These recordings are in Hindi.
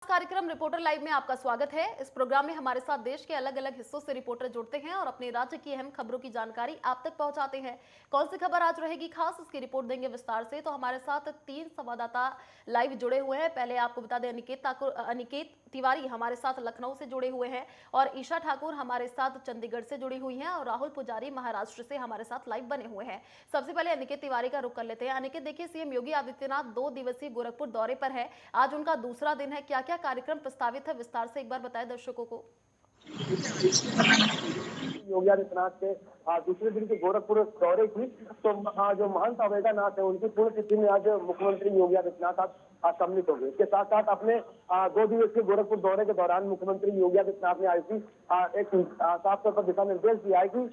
कार्यक्रम रिपोर्टर लाइव में आपका स्वागत है। इस प्रोग्राम में हमारे साथ देश के अलग अलग हिस्सों से रिपोर्टर जुड़ते हैं और अपने राज्य की अहम खबरों की जानकारी आप तक पहुंचाते हैं। कौन सी खबर आज रहेगी खास, इसकी रिपोर्ट देंगे विस्तार से। तो हमारे साथ 3 संवाददाता लाइव जुड़े हुए हैं। पहले आपको बता दें, अनिकेत तिवारी हमारे साथ लखनऊ से जुड़े हुए हैं और ईशा ठाकुर हमारे साथ चंडीगढ़ से जुड़ी हुई हैं और राहुल पुजारी महाराष्ट्र से हमारे साथ लाइव बने हुए हैं। सबसे पहले अनिकेत तिवारी का रुख कर लेते हैं। अनिकेत, देखिए, सीएम योगी आदित्यनाथ 2 दिवसीय गोरखपुर दौरे पर है। आज उनका दूसरा दिन है। क्या क्या कार्यक्रम प्रस्तावित है, विस्तार से एक बार बताएं दर्शकों को। योगी आदित्यनाथ के दूसरे दिन के गोरखपुर दौरे की तो जो महंत अवैधानाथ है उनकी पुण्यतिथि में आज मुख्यमंत्री योगी आदित्यनाथ आज सम्मिलित हो गए। इसके साथ साथ अपने 2 दिवसीय गोरखपुर दौरे के दौरान मुख्यमंत्री योगी आदित्यनाथ ने आज भी एक साफ तौर पर दिशा निर्देश दिया है कि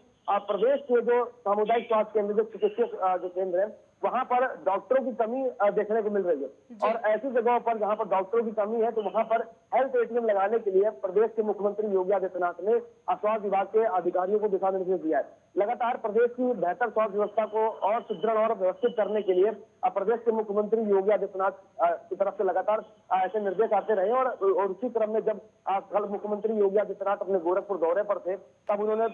प्रदेश के जो सामुदायिक स्वास्थ्य केंद्र, जो चिकित्सक जो केंद्र है, वहां पर डॉक्टरों की कमी देखने को मिल रही है और ऐसी जगहों पर जहां पर डॉक्टरों की कमी है तो वहां पर हेल्थ एटीएम लगाने के लिए प्रदेश के मुख्यमंत्री योगी आदित्यनाथ ने स्वास्थ्य विभाग के अधिकारियों को दिशा निर्देश दिया है। लगातार प्रदेश की बेहतर स्वास्थ्य व्यवस्था को और सुदृढ़ और व्यवस्थित करने के लिए प्रदेश के मुख्यमंत्री योगी आदित्यनाथ की तरफ से लगातार ऐसे निर्देश आते रहे और उसी क्रम में जब कल मुख्यमंत्री योगी आदित्यनाथ अपने गोरखपुर दौरे पर थे तब उन्होंने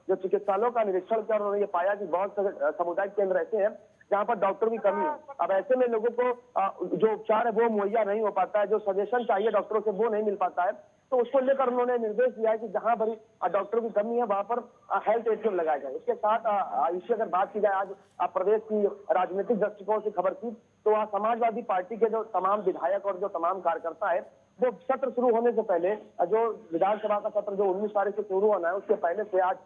जो चिकित्सालयों का निरीक्षण किया और उन्होंने ये पाया कि बहुत से सामुदायिक केंद्र ऐसे हैं जहाँ पर डॉक्टर की कमी है। अब ऐसे में लोगों को जो उपचार है वो मुहैया नहीं हो पाता है, जो सजेशन चाहिए डॉक्टरों से वो नहीं मिल पाता है। तो उसको लेकर उन्होंने निर्देश दिया है कि जहां बड़ी डॉक्टरों की कमी है वहां पर हेल्थ एटीएम लगाया जाए। इसके साथ इसकी अगर बात की जाए आज प्रदेश की राजनीतिक दृष्टिकोण से खबर की तो समाजवादी पार्टी के जो तमाम विधायक और जो तमाम कार्यकर्ता है वो सत्र शुरू होने से पहले, जो विधानसभा का सत्र जो 19 तारीख से शुरू होना है उसके पहले से आज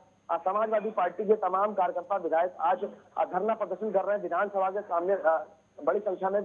समाजवादी पार्टी के तमाम कार्यकर्ता विधायक आज धरना प्रदर्शन कर रहे हैं। विधानसभा के सामने बड़ी संख्या में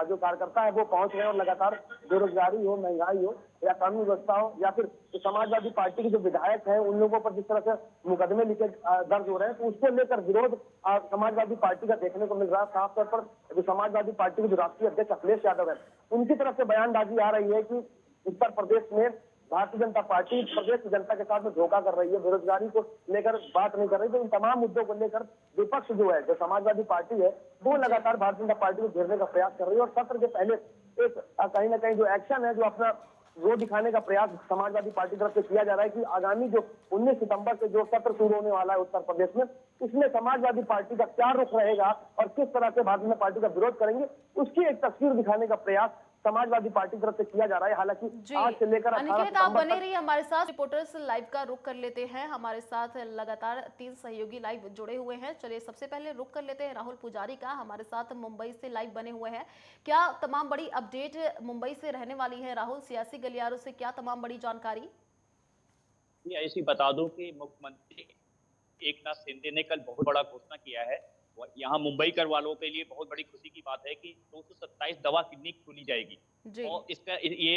जो कार्यकर्ता है वो पहुंच रहे हैं और लगातार बेरोजगारी हो, महंगाई हो या कानून व्यवस्था हो या फिर समाजवादी पार्टी के जो विधायक हैं उन लोगों पर जिस तरह से मुकदमे लिखे दर्ज हो रहे हैं तो उसको लेकर विरोध समाजवादी पार्टी का देखने को मिल रहा है। खासतौर पर जो समाजवादी पार्टी के जो राष्ट्रीय अध्यक्ष अखिलेश यादव है उनकी तरफ से बयानबाजी आ रही है कि उत्तर प्रदेश में भारतीय जनता पार्टी प्रदेश की जनता के साथ में धोखा कर रही है, बेरोजगारी को लेकर बात नहीं कर रही। तो इन तमाम मुद्दों को लेकर विपक्ष जो है, जो समाजवादी पार्टी है, वो लगातार भारतीय जनता पार्टी को घेरने का प्रयास कर रही है और सत्र के पहले एक कहीं ना कहीं जो एक्शन है, जो अपना वो दिखाने का प्रयास समाजवादी पार्टी की तरफ से किया जा रहा है कि आगामी जो 19 सितंबर से जो सत्र शुरू होने वाला है उत्तर प्रदेश में, इसमें समाजवादी पार्टी का क्या रुख रहेगा और किस तरह से भारतीय जनता पार्टी का विरोध करेंगे, उसकी एक तस्वीर दिखाने का प्रयास समाजवादी पार्टी की तरफ से किया जा रहा है। हालांकि आज से लेकर अनिकेत, आप बने रहिए हमारे साथ। रिपोर्टर्स लाइव का रुख कर लेते हैं। हमारे साथ लगातार 3 सहयोगी लाइव जुड़े हुए हैं। चलिए सबसे पहले रुख कर लेते हैं राहुल पुजारी का, हमारे साथ मुंबई से लाइव बने हुए हैं। क्या तमाम बड़ी अपडेट मुंबई से रहने वाली है राहुल? सियासी गलियारों से क्या तमाम बड़ी जानकारी? ऐसी बता दूं कि मुख्यमंत्री एकनाथ शिंदे ने कल बहुत बड़ा घोषणा किया है। यहाँ मुंबईकर वालों के लिए बहुत बड़ी खुशी की बात है कि 227 दवा क्लिनिक खोली जाएगी और इसका ये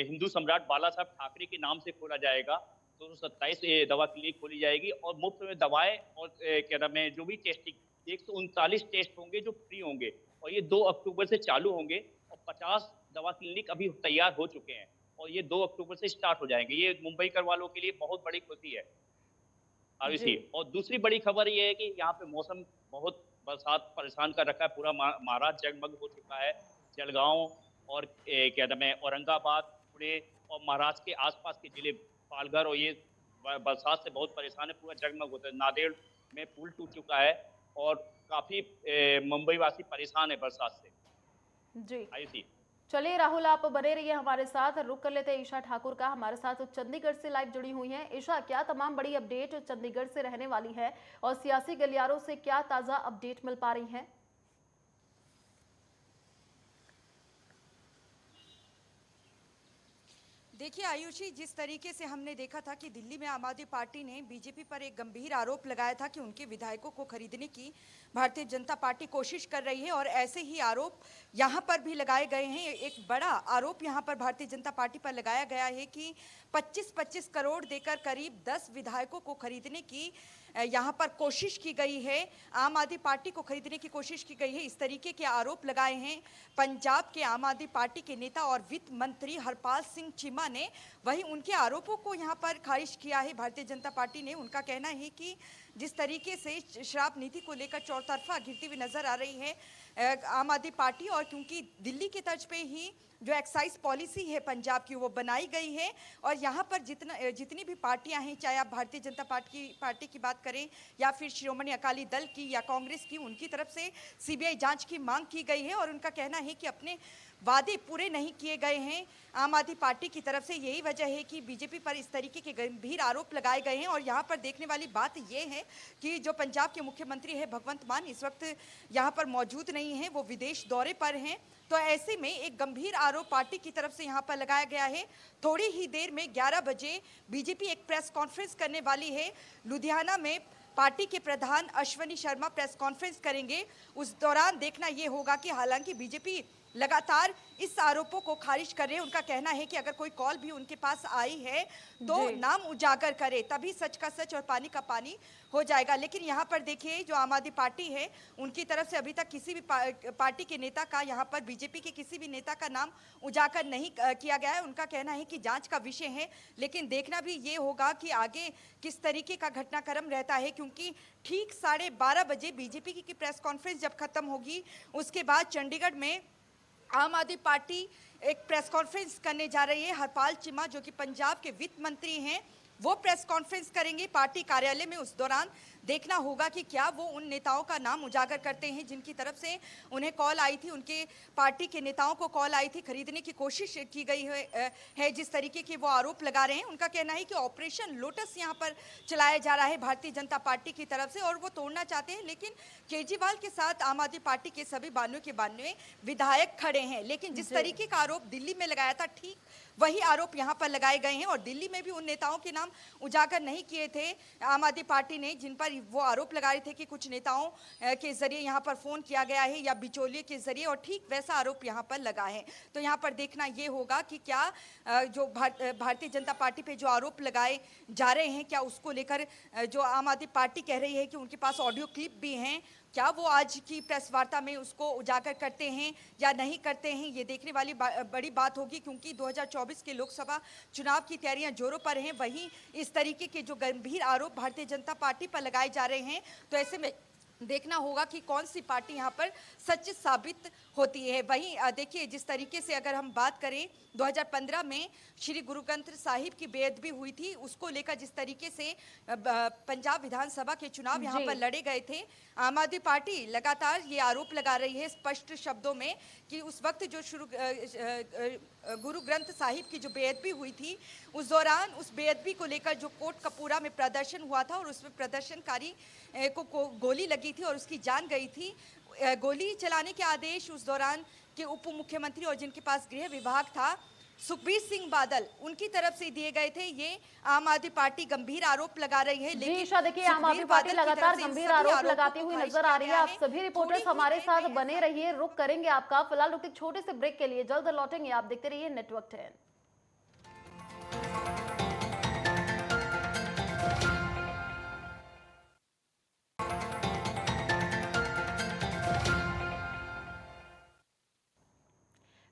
हिंदू सम्राट बाला साहब ठाकरे के नाम से खोला जाएगा। 227 दवा क्लिनिक खोली जाएगी और मुफ्त में दवाएं और क्या नाम है जो भी टेस्टिंग 139 टेस्ट होंगे जो फ्री होंगे और ये 2 अक्टूबर से चालू होंगे और 50 दवा क्लिनिक अभी तैयार हो चुके हैं और ये 2 अक्टूबर से स्टार्ट हो जाएंगे। ये मुंबईकर वालों के लिए बहुत बड़ी खुशी है। और दूसरी बड़ी खबर ये है कि यहाँ पे मौसम बहुत बरसात परेशान कर रखा है, पूरा महाराष्ट्र जगमग हो चुका है। जलगांव और क्या नाम है औरंगाबाद, पुणे और महाराष्ट्र के आसपास के जिले पालघर और ये बरसात से बहुत परेशान है, पूरा जगमग होता है। नांदेड़ में पुल टूट चुका है और काफी मुंबई वासी परेशान है बरसात से। जी चलिए राहुल, आप बने रहिए हमारे साथ। रुक कर लेते हैं ईशा ठाकुर का, हमारे साथ चंडीगढ़ से लाइव जुड़ी हुई हैं। ईशा, क्या तमाम बड़ी अपडेट चंडीगढ़ से रहने वाली है और सियासी गलियारों से क्या ताजा अपडेट मिल पा रही है? देखिए आयुषी, जिस तरीके से हमने देखा था कि दिल्ली में आम आदमी पार्टी ने बीजेपी पर एक गंभीर आरोप लगाया था कि उनके विधायकों को खरीदने की भारतीय जनता पार्टी कोशिश कर रही है और ऐसे ही आरोप यहां पर भी लगाए गए हैं। एक बड़ा आरोप यहां पर भारतीय जनता पार्टी पर लगाया गया है कि 25-25 करोड़ देकर करीब 10 विधायकों को खरीदने की यहां पर कोशिश की गई है, आम आदमी पार्टी को खरीदने की कोशिश की गई है। इस तरीके के आरोप लगाए हैं पंजाब के आम आदमी पार्टी के नेता और वित्त मंत्री हरपाल सिंह चीमा ने। वहीं उनके आरोपों को यहां पर खारिज किया है भारतीय जनता पार्टी ने। उनका कहना है कि जिस तरीके से शराब नीति को लेकर चौतरफा घिरती हुई नजर आ रही है आम आदमी पार्टी, और क्योंकि दिल्ली की तर्ज पे ही जो एक्साइज पॉलिसी है पंजाब की वो बनाई गई है। और यहाँ पर जितनी भी पार्टियां हैं, चाहे आप भारतीय जनता पार्टी की बात करें या फिर श्रोमणी अकाली दल की या कांग्रेस की, उनकी तरफ से सीबीआई जांच की मांग की गई है और उनका कहना है कि अपने वादे पूरे नहीं किए गए हैं आम आदमी पार्टी की तरफ से। यही वजह है कि बीजेपी पर इस तरीके के गंभीर आरोप लगाए गए हैं। और यहाँ पर देखने वाली बात यह है कि जो पंजाब के मुख्यमंत्री है भगवंत मान इस वक्त यहाँ पर मौजूद नहीं है, वो विदेश दौरे पर हैं। तो ऐसे में एक गंभीर आरोप पार्टी की तरफ से यहाँ पर लगाया गया है। थोड़ी ही देर में 11 बजे बीजेपी एक प्रेस कॉन्फ्रेंस करने वाली है। लुधियाना में पार्टी के प्रधान अश्वनी शर्मा प्रेस कॉन्फ्रेंस करेंगे। उस दौरान देखना ये होगा कि हालांकि बीजेपी लगातार इस आरोपों को खारिज कर रहे हैं। उनका कहना है कि अगर कोई कॉल भी उनके पास आई है तो नाम उजागर करे, तभी सच का सच और पानी का पानी हो जाएगा। लेकिन यहाँ पर देखिए, जो आम आदमी पार्टी है उनकी तरफ से अभी तक किसी भी पार्टी के नेता का, यहाँ पर बीजेपी के किसी भी नेता का नाम उजागर नहीं किया गया है। उनका कहना है कि जांच का विषय है, लेकिन देखना भी ये होगा कि आगे किस तरीके का घटनाक्रम रहता है, क्योंकि ठीक 12:30 बजे बीजेपी की प्रेस कॉन्फ्रेंस जब खत्म होगी, उसके बाद चंडीगढ़ में आम आदमी पार्टी एक प्रेस कॉन्फ्रेंस करने जा रही है। हरपाल चीमा जो कि पंजाब के वित्त मंत्री हैं, वो प्रेस कॉन्फ्रेंस करेंगे पार्टी कार्यालय में। उस दौरान देखना होगा कि क्या वो उन नेताओं का नाम उजागर करते हैं जिनकी तरफ से उन्हें कॉल आई थी, उनके पार्टी के नेताओं को कॉल आई थी, खरीदने की कोशिश की गई है जिस तरीके के वो आरोप लगा रहे हैं। उनका कहना है कि ऑपरेशन लोटस यहाँ पर चलाया जा रहा है भारतीय जनता पार्टी की तरफ से और वो तोड़ना चाहते हैं। लेकिन केजरीवाल के साथ आम आदमी पार्टी के सभी 92 के 92 विधायक खड़े हैं। लेकिन जिस तरीके का आरोप दिल्ली में लगाया था, ठीक वही आरोप यहाँ पर लगाए गए हैं। और दिल्ली में भी उन नेताओं के नाम उजागर नहीं किए थे आम आदमी पार्टी ने, जिन पर वो आरोप लगा रहे थे कि कुछ नेताओं के जरिए यहाँ पर फोन किया गया है या बिचौलिए के जरिए, और ठीक वैसा आरोप यहाँ पर लगा है। तो यहाँ पर देखना ये होगा कि क्या जो भारतीय जनता पार्टी पे जो आरोप लगाए जा रहे हैं, क्या उसको लेकर जो आम आदमी पार्टी कह रही है कि उनके पास ऑडियो क्लिप भी हैं, क्या वो आज की प्रेस वार्ता में उसको उजागर करते हैं या नहीं करते हैं, ये देखने वाली बड़ी बात होगी। क्योंकि 2024 के लोकसभा चुनाव की तैयारियां जोरों पर हैं, वहीं इस तरीके के जो गंभीर आरोप भारतीय जनता पार्टी पर लगाए जा रहे हैं, तो ऐसे में देखना होगा कि कौन सी पार्टी यहाँ पर सच साबित होती है। वहीं देखिए, जिस तरीके से अगर हम बात करें 2015 में श्री गुरु ग्रंथ साहिब की बेअदबी हुई थी, उसको लेकर जिस तरीके से पंजाब विधानसभा के चुनाव यहाँ पर लड़े गए थे, आम आदमी पार्टी लगातार ये आरोप लगा रही है स्पष्ट शब्दों में कि उस वक्त जो गुरु ग्रंथ साहिब की जो बेअदबी हुई थी, उस दौरान उस बेअदबी को लेकर जो कोटकपूरा में प्रदर्शन हुआ था और उसमें प्रदर्शनकारी को गोली लगी थी और उसकी जान गई थी। गोली चलाने के आदेश उस दौरान के उप मुख्यमंत्री और जिनके पास गृह विभाग था, सुखबीर सिंह बादल, उनकी तरफ से दिए गए थे। ये आम आदमी पार्टी गंभीर आरोप लगा रही है। लेकिन देखिए, आम आदमी पार्टी लगातार गंभीर आरोप लगाती हुई नजर आ रही है। आप सभी रिपोर्टर्स हमारे साथ बने रहिए, रुक करेंगे आपका। फिलहाल रुकते छोटे से ब्रेक के लिए, जल्द लौटेंगे। आप देखते रहिए नेटवर्क 10।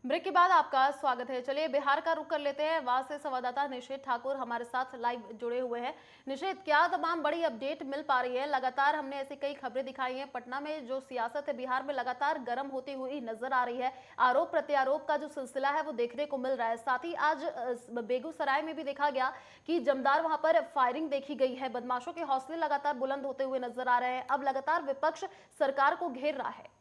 ब्रेक के बाद आपका स्वागत है। चलिए बिहार का रुख कर लेते हैं। वहां से संवाददाता निषेध ठाकुर हमारे साथ लाइव जुड़े हुए हैं। निषेध, क्या तमाम बड़ी अपडेट मिल पा रही है? लगातार हमने ऐसी कई खबरें दिखाई हैं। पटना में जो सियासत है बिहार में लगातार गर्म होती हुई नजर आ रही है। आरोप प्रत्यारोप का जो सिलसिला है वो देखने को मिल रहा है। साथ ही आज बेगूसराय में भी देखा गया कि जमदार वहां पर फायरिंग देखी गई है। बदमाशों के हौसले लगातार बुलंद होते हुए नजर आ रहे हैं। अब लगातार विपक्ष सरकार को घेर रहा है।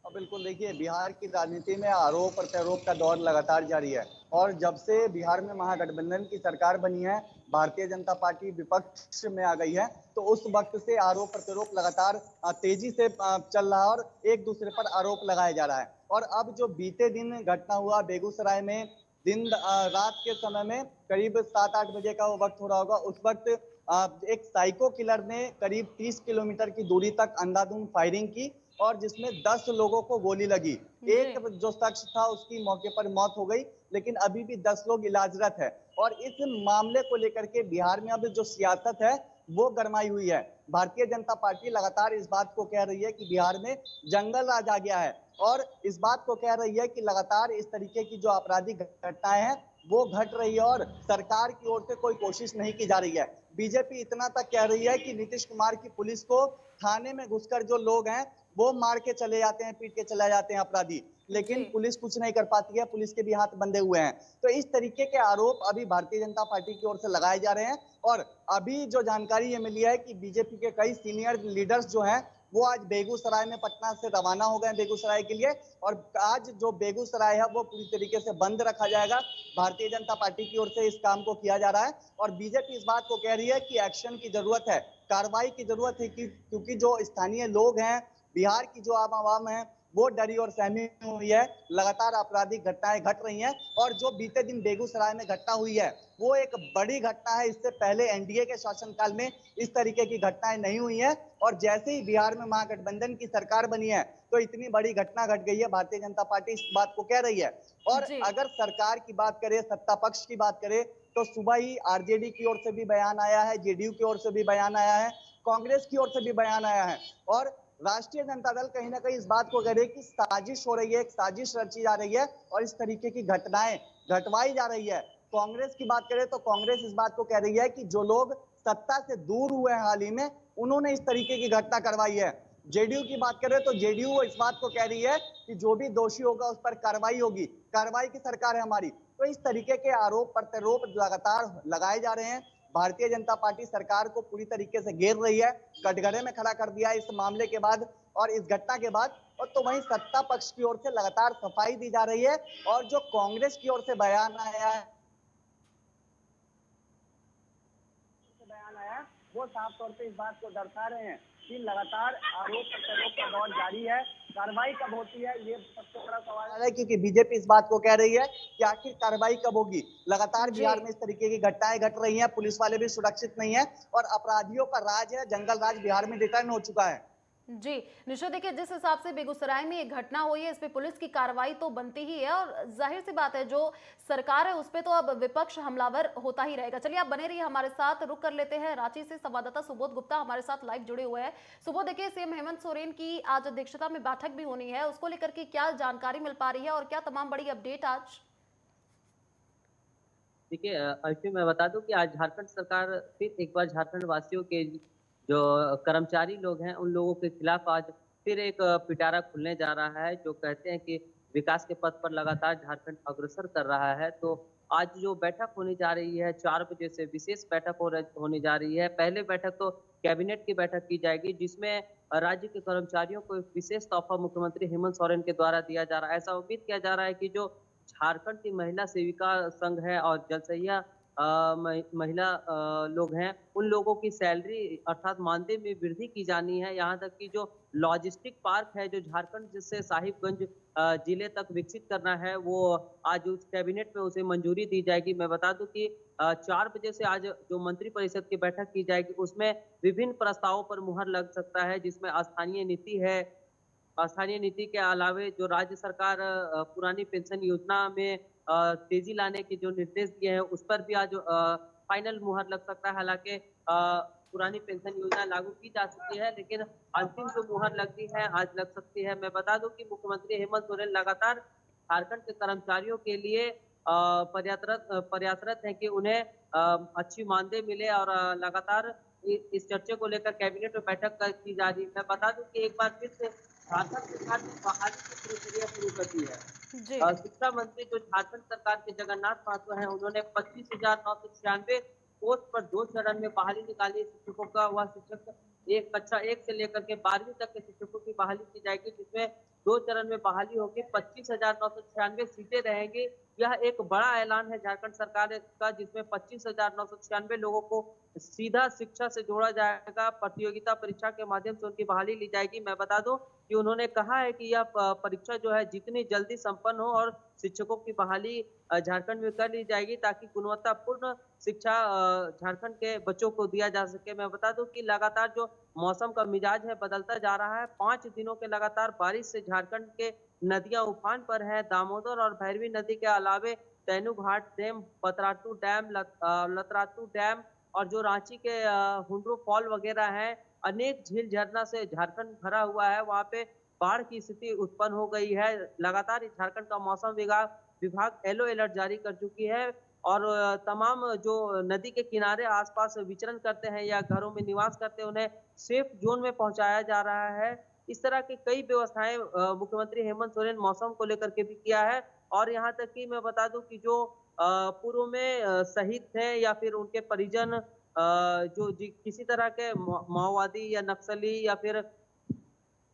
बिल्कुल, देखिए, बिहार की राजनीति में आरोप प्रत्यारोप का दौर लगातार जारी है और जब से बिहार में महागठबंधन की सरकार बनी है, भारतीय जनता पार्टी विपक्ष में आ गई है, तो उस वक्त से आरोप प्रत्यारोप लगातार तेजी से चल रहा है और एक दूसरे पर आरोप लगाया जा रहा है। और अब जो बीते दिन घटना हुआ बेगूसराय में, दिन रात के समय में करीब 7-8 बजे का वो वक्त हो रहा होगा, उस वक्त एक साइको किलर ने करीब 30 किलोमीटर की दूरी तक अंधाधुंध फायरिंग की और जिसमें 10 लोगों को गोली लगी। एक जो शख्स था उसकी मौके पर मौत हो गई, लेकिन अभी भी 10 लोग इलाजरत है। और इस मामले को लेकर के बिहार में अब जो सियासत है वो गरमाई हुई है। भारतीय जनता पार्टी लगातार इस बात को कह रही है कि बिहार में जंगल राज आ गया है और इस बात को कह रही है कि लगातार इस तरीके की जो आपराधिक घटनाएं हैं वो घट रही है और सरकार की ओर से कोई कोशिश नहीं की जा रही है। बीजेपी इतना तक कह रही है कि नीतीश कुमार की पुलिस को थाने में घुसकर जो लोग हैं वो मार के चले जाते हैं, पीट के चले जाते हैं अपराधी, लेकिन जी। पुलिस कुछ नहीं कर पाती है, पुलिस के भी हाथ बंधे हुए हैं। तो इस तरीके के आरोप अभी भारतीय जनता पार्टी की ओर से लगाए जा रहे हैं। और अभी जो जानकारी ये मिली है कि बीजेपी के कई सीनियर लीडर्स जो हैं वो आज बेगूसराय में पटना से रवाना हो गए बेगूसराय के लिए, और आज जो बेगूसराय है वो पूरी तरीके से बंद रखा जाएगा। भारतीय जनता पार्टी की ओर से इस काम को किया जा रहा है और बीजेपी इस बात को कह रही है कि एक्शन की जरूरत है, कार्रवाई की जरूरत है, क्योंकि जो स्थानीय लोग हैं, बिहार की जो आम आवाम है वो डरी और सहमी हुई है। लगातार आपराधिक घटनाएं घट रही हैं और जो बीते दिन बेगूसराय में घटना हुई है वो एक बड़ी घटना है। इससे पहले एनडीए के शासनकाल में इस तरीके की घटनाएं नहीं हुई है और जैसे ही बिहार में महागठबंधन की सरकार बनी है तो इतनी बड़ी घटना घट गई है। भारतीय जनता पार्टी इस बात को कह रही है। और जी। अगर सरकार की बात करें, सत्ता पक्ष की बात करें, तो सुबह ही आरजेडी की ओर से भी बयान आया है, जेडीयू की ओर से भी बयान आया है, कांग्रेस की ओर से भी बयान आया है और राष्ट्रीय जनता दल कहीं ना कहीं इस बात को कह रही है कि साजिश हो रही है, एक साजिश रची जा रही है और इस तरीके की घटनाएं घटवाई जा रही है। कांग्रेस की बात करें तो कांग्रेस इस बात को कह रही है कि जो लोग सत्ता से दूर हुए हैं हाल ही में, उन्होंने इस तरीके की घटना करवाई है। जेडीयू की बात करें तो जेडीयू इस बात को कह रही है कि जो भी दोषी होगा उस पर कार्रवाई होगी, कार्रवाई की सरकार है हमारी। तो इस तरीके के आरोप प्रत्यारोप लगातार लगाए जा रहे हैं। भारतीय जनता पार्टी सरकार को पूरी तरीके से घेर रही है, कटघरे में खड़ा कर दिया इस मामले के बाद और इस घटना के बाद। और तो वहीं सत्ता पक्ष की ओर से लगातार सफाई दी जा रही है और जो कांग्रेस की ओर से बयान आया है वो साफ तौर पे इस बात को दर्शा रहे हैं कि लगातार आरोप प्रत्यारोप का दौर जारी है। कार्रवाई कब होती है ये सबसे बड़ा सवाल है, क्योंकि बीजेपी इस बात को कह रही है कि आखिर कार्रवाई कब होगी। लगातार बिहार में इस तरीके की घटनाएं घट रही हैं, पुलिस वाले भी सुरक्षित नहीं है और अपराधियों का राज है, जंगल राज बिहार में रिटर्न हो चुका है। जी निश्चित, देखिए जिस हिसाब से बेगूसराय में ये घटना हुई है इस पे पुलिस की कार्रवाई तो बनती ही है और जाहिर सी बात है जो सरकार है उस पे तो अब विपक्ष हमलावर होता ही रहेगा। चलिए आप बने रहिए हमारे साथ, रुक कर लेते हैं रांची से संवाददाता सुबोध गुप्ता हमारे साथ लाइव जुड़े हुए हैं। सुबोध, देखिए सीएम हेमंत सोरेन की आज अध्यक्षता में बैठक भी होनी है, उसको लेकर के क्या जानकारी मिल पा रही है और क्या तमाम बड़ी अपडेट आज? देखिए अर्जुन, मैं बता दूं कि आज झारखंड सरकार फिर एक बार झारखंड वासियों के जो कर्मचारी लोग हैं उन लोगों के खिलाफ आज फिर एक पिटारा खुलने जा रहा है, जो कहते हैं कि विकास के पथ पर लगातार झारखंड अग्रसर कर रहा है। तो आज जो बैठक होने जा रही है 4 बजे से विशेष बैठक होने जा रही है। पहले बैठक तो कैबिनेट की बैठक की जाएगी जिसमें राज्य के कर्मचारियों को एक विशेष तोहफा मुख्यमंत्री हेमंत सोरेन के द्वारा दिया जा रहा है। ऐसा उम्मीद किया जा रहा है कि जो झारखंड की महिला सेविका संघ है और जलसहिया महिला लोग हैं, उन लोगों की सैलरी अर्थात मानदेय में वृद्धि की जानी है। यहाँ तक कि जो लॉजिस्टिक पार्क है जो झारखंड से साहिबगंज जिले तक विकसित करना है, वो आज उस कैबिनेट में उसे मंजूरी दी जाएगी। मैं बता दूं कि 4 बजे से आज जो मंत्रिपरिषद की बैठक की जाएगी उसमें विभिन्न प्रस्तावों पर मुहर लग सकता है, जिसमें स्थानीय नीति है। स्थानीय नीति के अलावे जो राज्य सरकार पुरानी पेंशन योजना में तेजी लाने के जो निर्देश दिए हैं उस पर भी आज फाइनल मुहर लग सकता है। हालांकि पुरानी पेंशन योजना लागू की जा चुकी है लेकिन अंतिम जो मुहर लगती है आज लग सकती है। मैं बता दूं कि मुख्यमंत्री हेमंत सोरेन लगातार झारखंड के कर्मचारियों के लिए प्रयासरत है कि उन्हें अच्छी मानदेय मिले और लगातार इस चर्चे को लेकर कैबिनेट में बैठक की जा रही है। मैं बता दूं कि एक बार फिर से झारखंड सरकार ने बहाली की प्रक्रिया शुरू कर दी है। शिक्षा मंत्री जो झारखंड सरकार के जगन्नाथ महतो हैं, उन्होंने 25,996 पोस्ट पर 2 चरण में बहाली निकाली। शिक्षकों का वह शिक्षक एक कक्षा 1 से लेकर के 12वीं तक के शिक्षकों की बहाली की जाएगी, जिसमें 2 चरण में बहाली होगी। 25,996 सीटें रहेंगी। यह एक बड़ा ऐलान है झारखंड सरकार का, जिसमें 25,996 लोगों को सीधा शिक्षा से जोड़ा जाएगा। प्रतियोगिता परीक्षा के माध्यम से उनकी बहाली ली जाएगी। मैं बता दूं कि उन्होंने कहा है कि यह परीक्षा जो है जितनी जल्दी संपन्न हो और शिक्षकों की बहाली झारखंड में कर ली जाएगी ताकि गुणवत्तापूर्ण शिक्षा झारखंड के बच्चों को दिया जा सके। मैं बता दूं कि लगातार जो मौसम का मिजाज है बदलता जा रहा है। 5 दिनों के लगातार बारिश से झारखंड के नदियां उफान पर है। दामोदर और भैरवी नदी के अलावे Tenughat dam, Patratu dam, Latratu dam और जो रांची के हुंड्रू फॉल वगैरह है, अनेक झील झरना से झारखंड भरा हुआ है। वहाँ पे बाढ़ की स्थिति उत्पन्न हो गई है। लगातार झारखंड का मौसम विभाग येलो अलर्ट जारी कर चुकी है और तमाम जो नदी के किनारे आसपास विचरण करते हैं या घरों में निवास करते हैं उन्हें सेफ जोन में पहुंचाया जा रहा है। इस तरह की कई व्यवस्थाएं मुख्यमंत्री हेमंत सोरेन मौसम को लेकर के भी किया है। और यहाँ तक कि मैं बता दूं कि जो पूर्व में शहीद थे या फिर उनके परिजन जो किसी तरह के माओवादी या नक्सली या फिर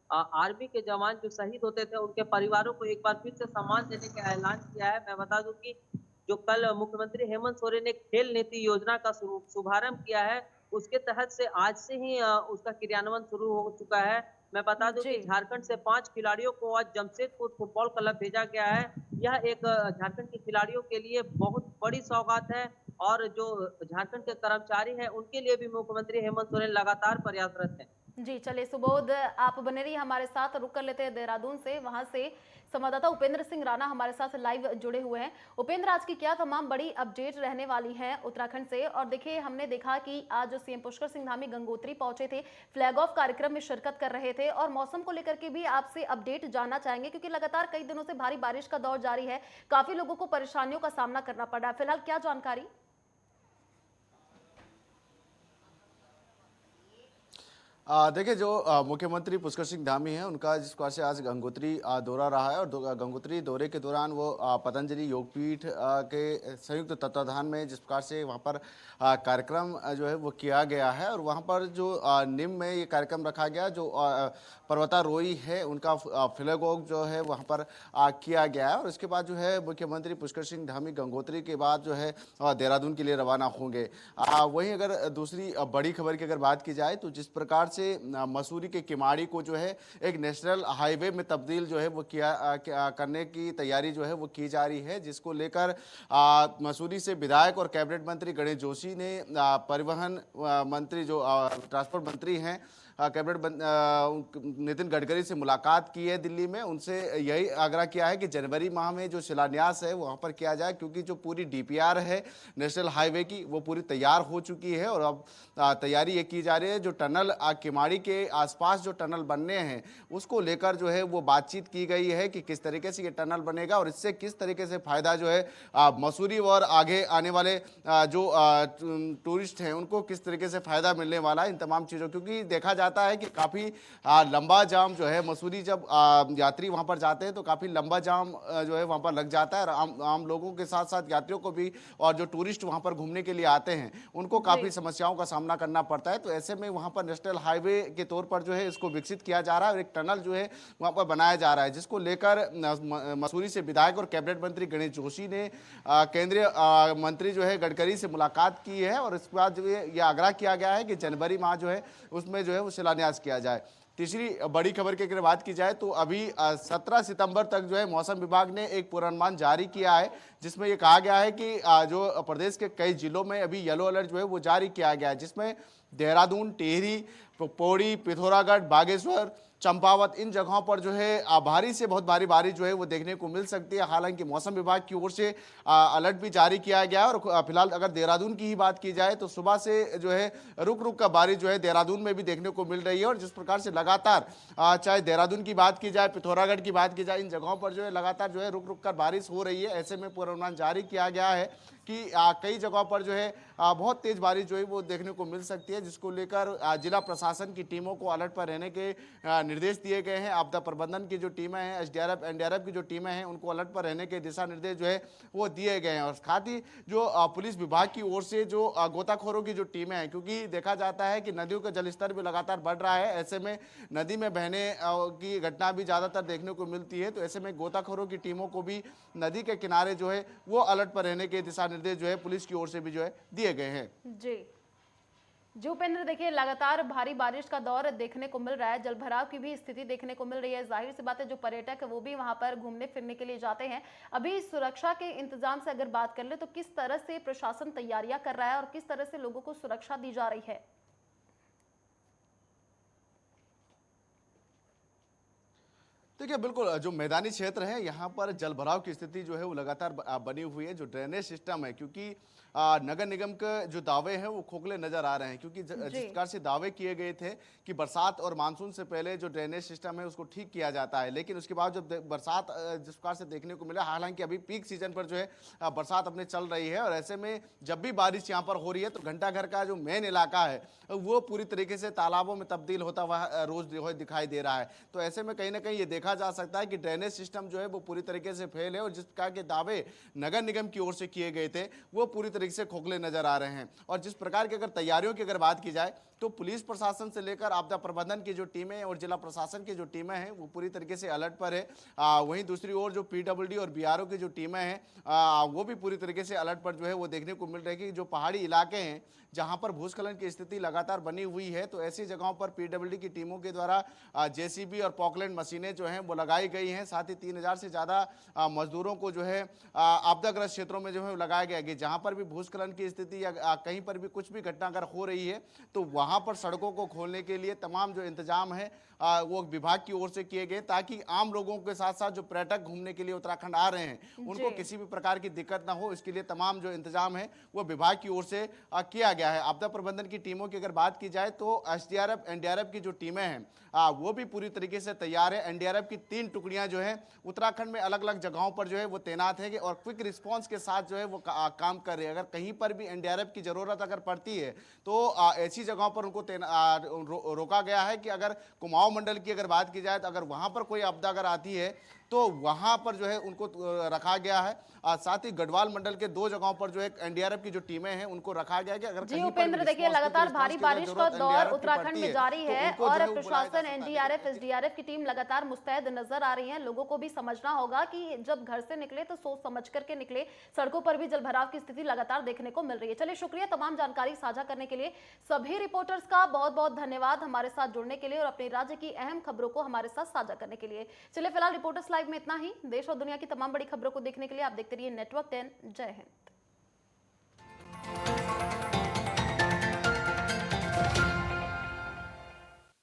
आर्मी के जवान जो शहीद होते थे उनके परिवारों को एक बार फिर से सम्मान देने का ऐलान किया है। मैं बता दूं कि जो कल मुख्यमंत्री हेमंत सोरेन ने खेल नीति योजना का शुभारंभ किया है, उसके तहत से आज से ही उसका क्रियान्वयन शुरू हो चुका है। मैं बता दूं जी। कि झारखंड से 5 खिलाड़ियों को आज जमशेदपुर फुटबॉल क्लब भेजा गया है। यह एक झारखंड के खिलाड़ियों के लिए बहुत बड़ी सौगात है और जो झारखंड के कर्मचारी हैं उनके लिए भी मुख्यमंत्री हेमंत सोरेन लगातार प्रयासरत हैं। जी, चलिए सुबोध, आप बने रहिए हमारे साथ। रुक कर लेते हैं देहरादून से, वहां से संवाददाता उपेंद्र सिंह राणा हमारे साथ लाइव जुड़े हुए हैं। उपेंद्र, आज की क्या तमाम बड़ी अपडेट रहने वाली है उत्तराखंड से? और देखिए, हमने देखा कि आज सीएम पुष्कर सिंह धामी गंगोत्री पहुंचे थे, फ्लैग ऑफ कार्यक्रम में शिरकत कर रहे थे, और मौसम को लेकर के भी आपसे अपडेट जानना चाहेंगे, क्योंकि लगातार कई दिनों से भारी बारिश का दौर जारी है, काफी लोगों को परेशानियों का सामना करना पड़ रहा है। फिलहाल क्या जानकारी? देखिए, जो मुख्यमंत्री पुष्कर सिंह धामी हैं, उनका जिस प्रकार से आज गंगोत्री दौरा रहा है, और गंगोत्री दौरे के दौरान वो पतंजलि योगपीठ के संयुक्त तत्वाधान में जिस प्रकार से वहाँ पर कार्यक्रम जो है वो किया गया है, और वहाँ पर जो निम में ये कार्यक्रम रखा गया, जो पर्वतारोही है उनका फ्लैग ऑफ जो है वहाँ पर किया गया है। और इसके बाद जो है मुख्यमंत्री पुष्कर सिंह धामी गंगोत्री के बाद जो है देहरादून के लिए रवाना होंगे। वहीं अगर दूसरी बड़ी खबर की अगर बात की जाए, तो जिस प्रकार से मसूरी के किमाड़ी को जो है एक नेशनल हाईवे में तब्दील जो है वो करने की तैयारी जो है वो की जा रही है, जिसको लेकर मसूरी से विधायक और कैबिनेट मंत्री गणेश जोशी ने परिवहन मंत्री जो ट्रांसपोर्ट मंत्री हैं कैबिनेट नितिन गडकरी से मुलाकात की है दिल्ली में। उनसे यही आग्रह किया है कि जनवरी माह में जो शिलान्यास है वहाँ पर किया जाए, क्योंकि जो पूरी डीपीआर है नेशनल हाईवे की वो पूरी तैयार हो चुकी है, और अब तैयारी ये की जा रही है जो टनल किमाड़ी के आसपास जो टनल बनने हैं उसको लेकर जो है वो बातचीत की गई है कि किस तरीके से ये टनल बनेगा और इससे किस तरीके से फायदा जो है मसूरी और आगे आने वाले जो टूरिस्ट हैं उनको किस तरीके से फायदा मिलने वाला है इन तमाम चीज़ों। क्योंकि देखा जाता है कि काफ़ी लंबा जाम जो है मसूरी जब यात्री वहाँ पर जाते हैं तो काफ़ी लंबा जाम जो है वहाँ पर लग जाता है, और आम लोगों के साथ साथ यात्रियों को भी और जो टूरिस्ट वहाँ पर घूमने के लिए आते हैं उनको काफ़ी समस्याओं का सामना करना पड़ता है। तो ऐसे में वहाँ पर नेशनल हाईवे के तौर पर जो है इसको विकसित किया जा रहा है और एक टनल जो है वहाँ पर बनाया जा रहा है, जिसको लेकर मसूरी से विधायक और कैबिनेट मंत्री गणेश जोशी ने केंद्रीय मंत्री जो है गडकरी से मुलाकात की है, और इसके बाद जो ये आग्रह किया गया है कि जनवरी माह जो है उसमें जो है वो शिलान्यास किया जाए। तीसरी बड़ी खबर की अगर बात की जाए तो अभी 17 सितंबर तक जो है मौसम विभाग ने एक पूर्वानुमान जारी किया है, जिसमें ये कहा गया है कि जो प्रदेश के कई जिलों में अभी येलो अलर्ट जो है वो जारी किया गया है, जिसमें देहरादून, टिहरी, पौड़ी, पिथौरागढ़, बागेश्वर, चंपावत इन जगहों पर जो है भारी से बहुत भारी बारिश जो है वो देखने को मिल सकती है। हालांकि मौसम विभाग की ओर से अलर्ट भी जारी किया गया है, और फिलहाल अगर देहरादून की ही बात की जाए तो सुबह से जो है रुक रुक का बारिश जो है देहरादून में भी देखने को मिल रही है, और जिस प्रकार से लगातार चाहे देहरादून की बात की जाए, पिथौरागढ़ की बात की जाए, इन जगहों पर जो है लगातार जो है रुक रुक कर बारिश हो रही है। ऐसे में पूर्वानुमान जारी किया गया है कि कई जगहों पर जो है बहुत तेज बारिश जो है वो देखने को मिल सकती है, जिसको लेकर जिला प्रशासन की टीमों को अलर्ट पर रहने के निर्देश दिए गए हैं। आपदा प्रबंधन की जो टीमें हैं, एसडीआरएफ एनडीआरएफ की जो टीमें हैं उनको अलर्ट पर रहने के दिशा निर्देश जो है वो दिए गए हैं। और साथ ही जो पुलिस विभाग की ओर से जो गोताखोरों की जो टीमें हैं, क्योंकि देखा जाता है कि नदियों का जलस्तर भी लगातार बढ़ रहा है, ऐसे में नदी में बहने की घटना भी ज़्यादातर देखने को मिलती है, तो ऐसे में गोताखोरों की टीमों को भी नदी के किनारे जो है वो अलर्ट पर रहने के दिशा निर्देश जो है पुलिस की ओर से भी जो है दिए गए हैं। जी उपेंद्र, देखिए लगातार भारी बारिश का दौर देखने को मिल रहा है, जलभराव की भी स्थिति देखने को मिल रही है। जाहिर सी बात है जो पर्यटक वो भी वहां पर घूमने फिरने के लिए जाते हैं। अभी सुरक्षा के इंतजाम से अगर बात कर ले तो किस तरह से प्रशासन तैयारियां कर रहा है और किस तरह से लोगों को सुरक्षा दी जा रही है? देखिए बिल्कुल जो मैदानी क्षेत्र है यहाँ पर जलभराव की स्थिति जो है वो लगातार बनी हुई है। जो ड्रेनेज सिस्टम है, क्योंकि नगर निगम के जो दावे हैं वो खोखले नजर आ रहे हैं, क्योंकि जिस प्रकार से दावे किए गए थे कि बरसात और मानसून से पहले जो ड्रेनेज सिस्टम है उसको ठीक किया जाता है, लेकिन उसके बाद जब बरसात जिस प्रकार से देखने को मिला, हालांकि अभी पीक सीजन पर जो है बरसात अपने चल रही है और ऐसे में जब भी बारिश यहाँ पर हो रही है तो घंटाघर का जो मेन इलाका है वो पूरी तरीके से तालाबों में तब्दील होता हुआ रोज जो है दिखाई दे रहा है। तो ऐसे में कहीं ना कहीं ये देखा जा सकता है कि ड्रेनेज सिस्टम जो है वो पूरी तरीके से फेल है और जिस प्रकार के दावे नगर निगम की ओर से किए गए थे वो पूरी तरीके से खोखले नजर आ रहे हैं। और जिस प्रकार की अगर तैयारियों की अगर बात की जाए तो पुलिस प्रशासन से लेकर आपदा प्रबंधन की जो टीमें और जिला प्रशासन की जो टीमें हैं वो पूरी तरीके से अलर्ट पर है। वहीं दूसरी ओर जो पीडब्ल्यूडी और बीआरओ की जो टीमें हैं वो भी पूरी तरीके से अलर्ट पर जो है वो देखने को मिल रही है कि जो पहाड़ी इलाके हैं जहां पर भूस्खलन की स्थिति लगातार बनी हुई है, तो ऐसी जगहों पर पीडब्ल्यूडी की टीमों के द्वारा जेसीबी और पॉकलैंड मशीनें जो हैं वो लगाई गई हैं। साथ ही 3000 से ज़्यादा मजदूरों को जो है आपदाग्रस्त क्षेत्रों में जो है लगाया गया कि जहां पर भी भूस्खलन की स्थिति या कहीं पर भी कुछ भी घटना अगर हो रही है तो वहां पर सड़कों को खोलने के लिए तमाम जो इंतजाम है वो विभाग की ओर से किए गए, ताकि आम लोगों के साथ साथ जो पर्यटक घूमने के लिए उत्तराखंड आ रहे हैं उनको किसी भी प्रकार की दिक्कत ना हो, इसके लिए तमाम जो इंतजाम है वो विभाग की ओर से किया गया है। आपदा प्रबंधन की टीमों की अगर बात की जाए तो एसडीआरएफ एनडीआरएफ की जो टीमें हैं वो भी पूरी तरीके से तैयार है। एनडीआरएफ की 3 टुकड़ियां जो है उत्तराखंड में अलग अलग जगहों पर जो है वो तैनात है और क्विक रिस्पांस के साथ जो है वो काम कर रहे हैं। अगर कहीं पर भी एनडीआरएफ की जरूरत अगर पड़ती है तो ऐसी जगहों पर उनको रोका गया है कि अगर कुमाऊं मंडल की अगर बात की जाए तो अगर वहां पर कोई आपदा अगर आती है तो वहां पर जो है उनको रखा गया है। साथ ही गढ़वाल मंडल के 2 जगहों पर जो है एनडीआरएफ की जो टीमें हैं उनको रखा गया है कि अगर जी उपेंद्र, देखिए लगातार भारी बारिश का दौर उत्तराखंड में जारी है और प्रशासन एनडीआरएफ एसडीआरएफ की टीम लगातार मुस्तैद नजर आ रही है। लोगों को भी समझना होगा कि जब घर से निकले तो सोच समझ करके निकले, सड़कों पर भी जलभराव की स्थिति लगातार देखने को मिल रही है। चलिए शुक्रिया तमाम जानकारी साझा करने के लिए। सभी रिपोर्टर्स का बहुत बहुत धन्यवाद हमारे साथ जुड़ने के लिए और अपने राज्य की अहम खबरों को हमारे साथ साझा करने के लिए। चलिए फिलहाल रिपोर्टर्स लाइव में इतना ही। देश और दुनिया की तमाम बड़ी खबरों को देखने के लिए आप देखते रहिए नेटवर्क 10। जय हिंद।